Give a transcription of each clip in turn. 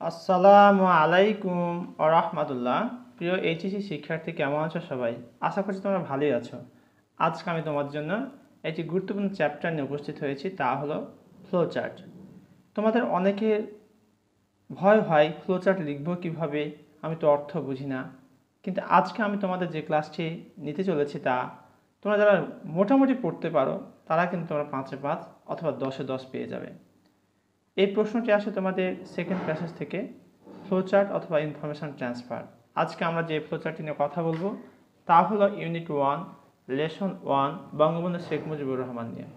আসসালামু আলাইকুম ওয়া রাহমাতুল্লাহ। প্রিয় এইচএসসি শিক্ষার্থী, কেমন আছো সবাই? আশা করছি তোমরা ভালোই আছো। আজকে আমি তোমাদের জন্য একটি গুরুত্বপূর্ণ চ্যাপ্টার নিয়ে উপস্থিত হয়েছি, তা হলো ফ্লোচার্ট। তোমাদের অনেকের ভয় হয় ফ্লোচার্ট লিখবো কিভাবে, আমি তো অর্থ বুঝি না। কিন্তু আজকে আমি তোমাদের যে ক্লাসটি নিতে চলেছি তা তোমরা যারা মোটামুটি পড়তে পারো তারা কিন্তু তোমরা 5-এ 5 অথবা 10-এ 10 পেয়ে যাবে। এই প্রশ্নটি আসে তোমাদের সেকেন্ড প্যাসেজ থেকে, ফ্লোচার্ট অথবা ইনফরমেশন ট্রান্সফার। আজকে আমরা যে ফ্লোচার্টটি নিয়ে কথা বলবো তা হলো ইউনিট 1 লেসন 1 বঙ্গবন্ধু শেখ মুজিবুর রহমান নিয়ে।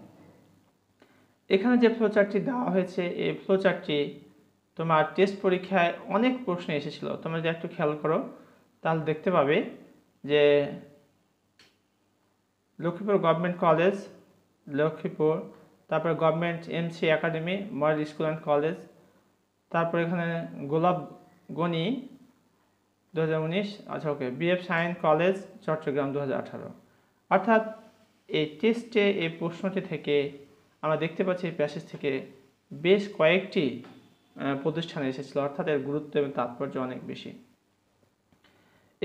এখানে যে ফ্লোচার্টটি দেওয়া হয়েছে এই ফ্লোচার্টটি তোমার টেস্ট পরীক্ষায় অনেক প্রশ্ন এসেছিল। তোমরা যদি একটু খেয়াল করো তাহলে দেখতে পাবে যে লক্ষ্মীপুর গভর্নমেন্ট কলেজ লক্ষ্মীপুর, তারপরে government MC academy model school and college, তারপর এখানে গোলাপগঞ্জ 2019, আচ্ছা ওকে, বিএফ সায়েন্স কলেজ চট্টগ্রাম 2018। অর্থাৎ এই টেস্টে এই প্রশ্নটি থেকে আমরা দেখতে পাচ্ছি এই প্যাসেজ থেকে বেশ কয়েকটি প্রতিষ্ঠানে এসেছিল, অর্থাৎ এর গুরুত্ব এবং তাৎপর্য অনেক বেশি।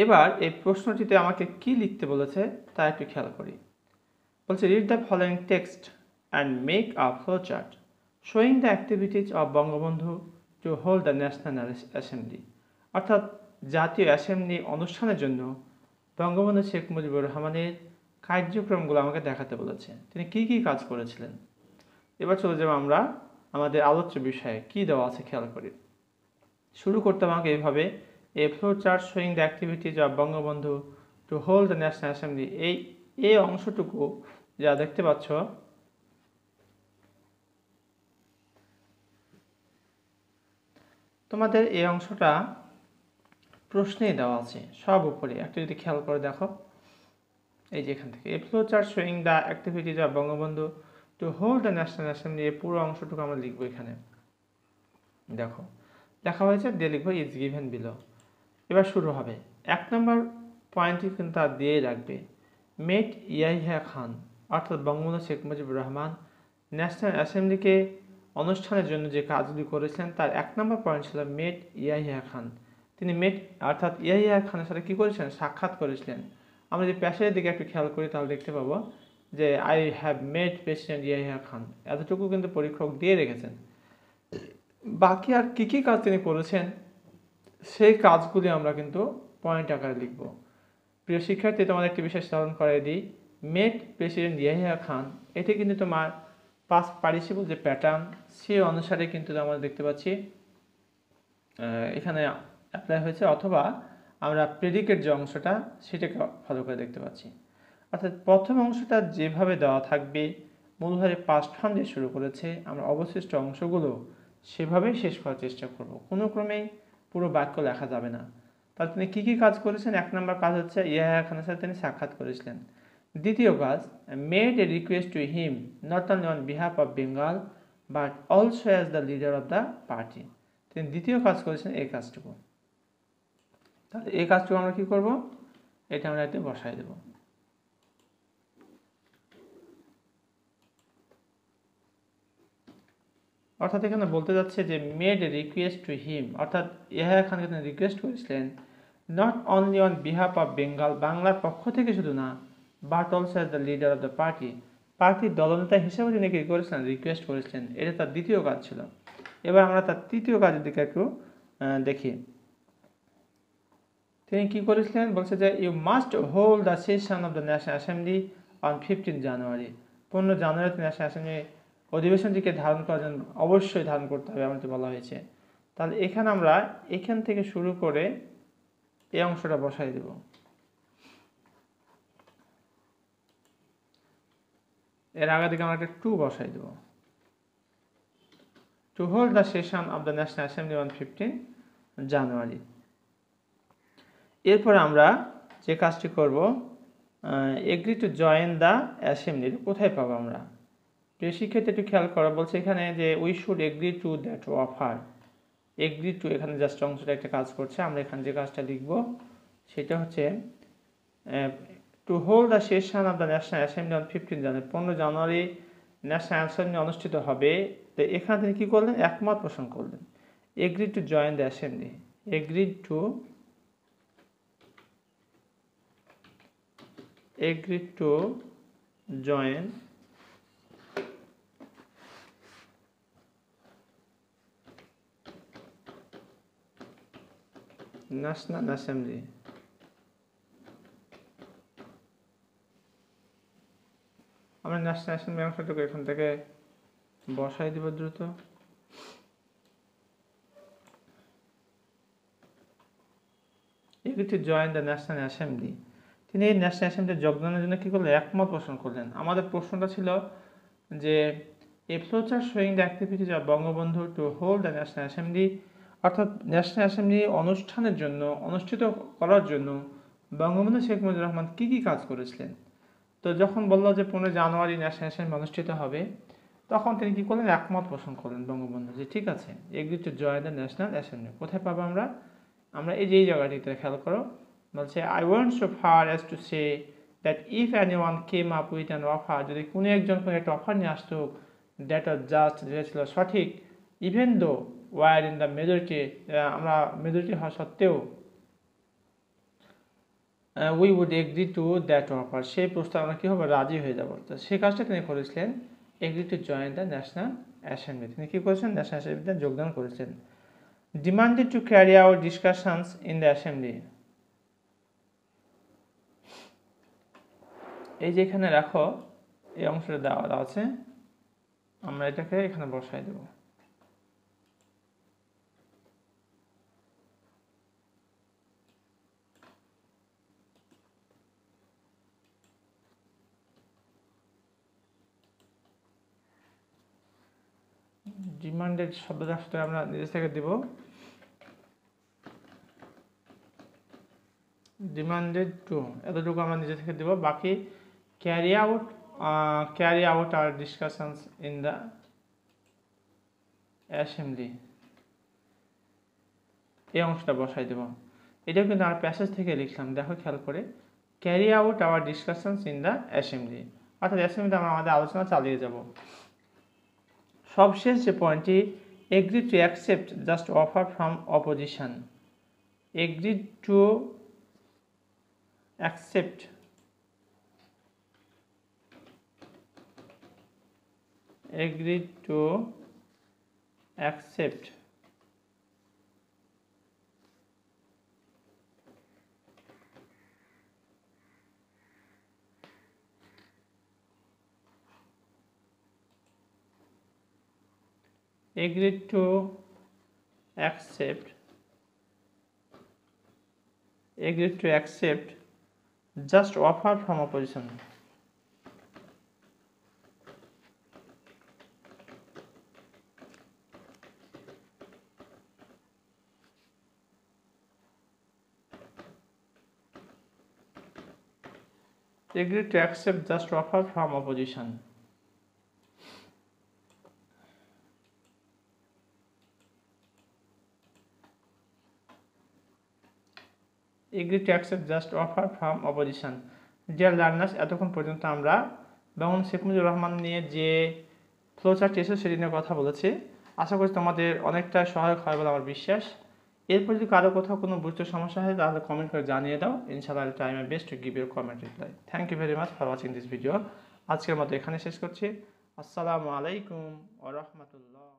এবার এই প্রশ্নটিতে আমাকে কি লিখতে বলেছে তা একটু খেয়াল করি। বলছে read the following text and make a flowchart showing the activities of Bangabandhu to hold the National Assembly। অর্থাৎ জাতীয় অ্যাসেম্বলি অনুষ্ঠানের জন্য বঙ্গবন্ধু শেখ মুজিবুর রহমানের কার্যক্রমগুলো আমাকে দেখাতে বলেছে, তিনি কি কি কাজ করেছিলেন। এবার চলে যাব আমরা আমাদের আলোচ্য বিষয়ে কি দেওয়া আছে খেয়াল করি। শুরু করতে আমাকে এইভাবে, a flowchart showing the activities of Bangabandhu to hold the national assembly. এই অংশটুকু যা দেখতে পাচ্ছ তোমাদের এই অংশটা প্রশ্নেই দেওয়া আছে সব উপরে, একটু যদি খেয়াল করে দেখো এই যে এখান থেকে a flowchart showing the activities of Bangabandhu to hold the national assembly, এই পুরো অংশটুকু আমরা লিখবো। এখানে দেখো লেখা হয়েছে দিয়ে লিখবো ইজ গিভেন বিলো। এবার শুরু হবে 1 নম্বর পয়েন্টটি কিন্তু তার দিয়ে রাখবে মেট ইয়াহিয়া খান, অর্থাৎ বঙ্গবন্ধু শেখ মুজিবুর রহমান ন্যাশনাল অ্যাসেম্বলিকে অনুষ্ঠানের জন্য যে কাজগুলি করেছিলেন তার 1 নম্বর পয়েন্ট ছিল মেট ইয়াহিয়া খান। তিনি মেট অর্থাৎ ইয়াহিয়া খানের সাথে কী করেছিলেন, সাক্ষাৎ করেছিলেন। আমরা যদি প্যাসেজের দিকে একটু খেয়াল করি তাহলে দেখতে পাবো যে I have met president Yahya Khan, এতটুকু কিন্তু পরীক্ষক দিয়ে রেখেছেন। বাকি আর কী কী কাজ তিনি করেছেন সেই কাজগুলি আমরা কিন্তু পয়েন্ট আকারে লিখব। প্রিয় শিক্ষার্থী, তোমাদের একটি বিশেষ স্মরণ করাই দিই, মেট প্রেসিডেন্ট ইয়াহিয়া খান এটি কিন্তু তোমার পাস্ট পার্টিসিপল যে প্যাটার্ন সেই অনুসারে কিন্তু আমরা দেখতে পাচ্ছি এখানে অ্যাপ্লাই হয়েছে, অথবা আমরা প্রেডিকেট যে অংশটা সেটাকে ফলো করে দেখতে পাচ্ছি। অর্থাৎ প্রথম অংশটা যেভাবে দেওয়া থাকবে মূলধারে পাস্ট ফর্ম দিয়ে শুরু করেছে, আমরা অবশিষ্ট অংশগুলো সেভাবেই শেষ করার চেষ্টা করব, কোনো ক্রমেই পুরো বাক্য লেখা যাবে না। তাহলে তিনি কী কী কাজ করেছেন? 1 নম্বর কাজ হচ্ছে ইয়াহিয়া খানের সাথে তিনি সাক্ষাৎ করেছিলেন। দ্বিতীয় কাজ made a request to him not only on behalf of Bengal but also as the leader of the party. তিনি দ্বিতীয় কাজ করেছেন এই কাজটুকু। তাহলে এই কাজটুকু আমরা কি করব, এটা আমরা একটু বসাই দেব। অর্থাৎ এখানে বলতে যাচ্ছে যে made a request to him, অর্থাৎ ইয়াহিয়া খানকে তিনি রিকোয়েস্ট করেছিলেন not only on behalf of Bengal, বাংলার পক্ষ থেকে শুধু না, but also as the leader of the party, পার্টির দলনেতা হিসেবে তিনি কি করেছিলেন, রিকোয়েস্ট করেছিলেন। এটা তার দ্বিতীয় কাজ ছিল। এবার আমরা তার তৃতীয় কাজের দিকে একটু দেখি। তিনি কি করেছিলেন, বলছে যে you must hold the session of the national assembly on 15 January. 15 জানুয়ারিতে ন্যাশনাল অ্যাসেম্বলি অধিবেশনটিকে ধারণ করার জন্য অবশ্যই ধারণ করতে হবে আমাদের বলা হয়েছে। তাহলে এখানে আমরা এখান থেকে শুরু করে এই অংশটা বসাই দেব। এর আগে দিকে আমরা একটা 2 বসাই দেব, to hold the session of the national assembly on 15 January. এরপর আমরা যে কাজটি করব, agree to join the assembly, কোথায় পাবো আমরা? প্রিয় শিক্ষার্থী একটু খেয়াল করা, বলছে এখানে যে we should agri to that offer. Agree to এখানে জাস্ট অংশটা একটা কাজ করছে, আমরা এখানে যে কাজটা লিখব সেটা হচ্ছে two hold the session of the national assembly on 15 January, 15 January national assembly অনুষ্ঠিত হবে। তো এখানে তিনি কী করলেন, একমত পোষণ করলেন। agreed to join the assembly, agreed to join National Assembly. আমরা ন্যাশনাল অ্যাসেম্বলি অংশটুকু এখান থেকে বসাই দিব দ্রুত। Agri to join the national assembly, তিনি এই ন্যাশনাল অ্যাসেম্বলিতে যোগদানের জন্য কী করলেন? একমত পোষণ করলেন। আমাদের প্রশ্নটা ছিল যে a flowchart showing the activities of Bangabandhu to hold the national assembly, অর্থাৎ ন্যাশনাল অ্যাসেম্বলি অনুষ্ঠানের জন্য, অনুষ্ঠিত করার জন্য বঙ্গবন্ধু শেখ মুজিবুর রহমান কী কী কাজ করেছিলেন। তো যখন বলল যে 15 জানুয়ারি ন্যাশনাল অ্যাসেম্বলি অনুষ্ঠিত হবে, তখন তিনি কী করলেন? একমত পোষণ করলেন বঙ্গবন্ধু, যে ঠিক আছে, agri to join the national assembly. কোথায় পাবো আমরা? আমরা এই যে এই জায়গাটিতে খেয়াল করো, বলছে I want so far as to say that if anyone came up with an offer, যদি কোনো একজন কোনো একটা অফার নিয়ে আসতো, দ্যাট ওয়াজ জাস্ট, যেটা ছিল সঠিক, even though were in the majority, আমরা মেজরিটি হওয়া সত্ত্বেও, we would agree to that offer, সেই প্রস্তাব আমরা কী হবে? রাজি হয়ে যাব। তো সেই কাজটা তিনি করেছিলেন, agri to join the national assembly. তিনি কী করেছেন? ন্যাশনাল অ্যাসেম্বলিতে যোগদান করেছেন। Demanded to carry out discussions in the assembly, এই যে এখানে রাখো, এই অংশটা দেওয়া আছে, আমরা এটাকে এখানে বসাই দেব। ডিমান্ডেড শব্দটা আসলে আমরা নিজে থেকে দিব, ডিমান্ডেড টু, এতটুকু আমরা নিজে থেকে দিব। বাকি ক্যারি আউট আর ডিসকাশনস ইন দ্য অ্যাসেম্বলি, এই অংশটা বসাই দেব। এটাও কিন্তু আমরা প্যাসেজ থেকে লিখলাম, দেখো খেয়াল করে, carry out hour discussions in the assembly, অর্থাৎ অ্যাসেম্বলিতে আমরা আমাদের আলোচনা চালিয়ে যাব। সবশেষ যে পয়েন্টটি, agree to accept just offer from opposition, agree to accept agreed to accept just offer from opposition. Agreed to accept just offer from opposition. Agree to accept just offer from opposition. Dear learners, এতক্ষণ পর্যন্ত আমরা বঙ্গবন্ধু শেখ মুজিবুর রহমান নিয়ে যে flowchart এসে সেটি নিয়ে কথা বলেছি। আশা করি তোমাদের অনেকটা সহায়ক হয় বলে আমার বিশ্বাস। এরপর যদি কারো কোথাও কোনো বুঝতে সমস্যা হয় তাহলে কমেন্ট করে জানিয়ে দাও। ইনশাআল্লাহ I try my best to give your comment reply. Thank you very much for watching this video. আজকের মতো এখানে শেষ করছি। আসসালামু আলাইকুম ওয়া রাহমাতুল্লাহ।